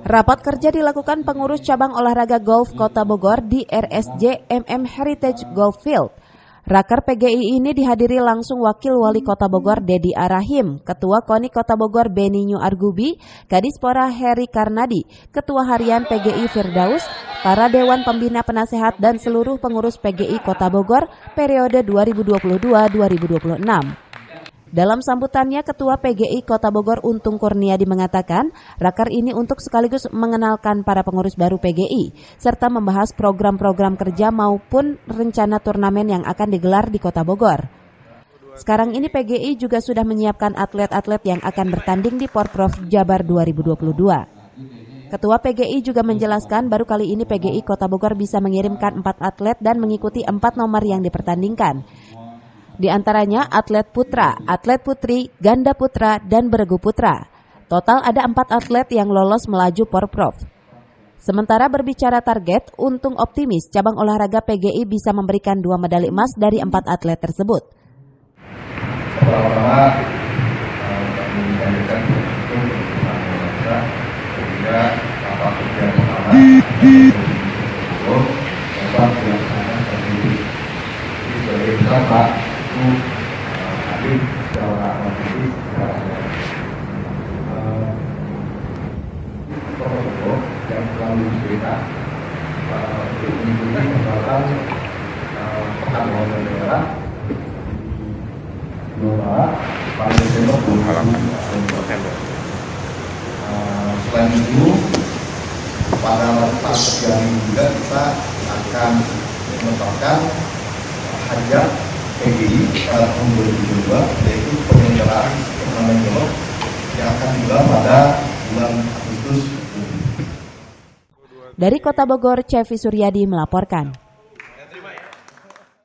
Rapat kerja dilakukan pengurus cabang olahraga golf Kota Bogor di RSJ MM Heritage Golf Field. Raker PGI ini dihadiri langsung Wakil Wali Kota Bogor Dedi Arahim, Ketua KONI Kota Bogor Beninyu Argubi, Kadispora Heri Karnadi, Ketua Harian PGI Firdaus, para Dewan Pembina Penasehat dan seluruh pengurus PGI Kota Bogor periode 2022-2026. Dalam sambutannya, Ketua PGI Kota Bogor Untung Kurniadi mengatakan, raker ini untuk sekaligus mengenalkan para pengurus baru PGI, serta membahas program-program kerja maupun rencana turnamen yang akan digelar di Kota Bogor. Sekarang ini PGI juga sudah menyiapkan atlet-atlet yang akan bertanding di Porprov Jabar 2022. Ketua PGI juga menjelaskan baru kali ini PGI Kota Bogor bisa mengirimkan 4 atlet dan mengikuti 4 nomor yang dipertandingkan. Di antaranya atlet putra, atlet putri, ganda putra, dan beregu putra. Total ada 4 atlet yang lolos melaju Porprov. Sementara berbicara target, Untung optimis cabang olahraga PGI bisa memberikan 2 medali emas dari 4 atlet tersebut. Pertama-tama kami menjanjikan untuk sehingga apa tujuan pertama dapat dilaksanakan seperti ini sebagai besar Pak hadir secara aktif tokoh-tokoh yang selalu cerita untuk mengikuti persoalan pekan olahraga negara pada Desember 2020. Selain itu, pada saat kerjaan ini juga kita akan menetapkan hajat PGI pada tahun 2022, yaitu penyelenggaraan turnamen golf yang akan digelar pada bulan Agustus. Dari Kota Bogor, Cevi Suryadi melaporkan.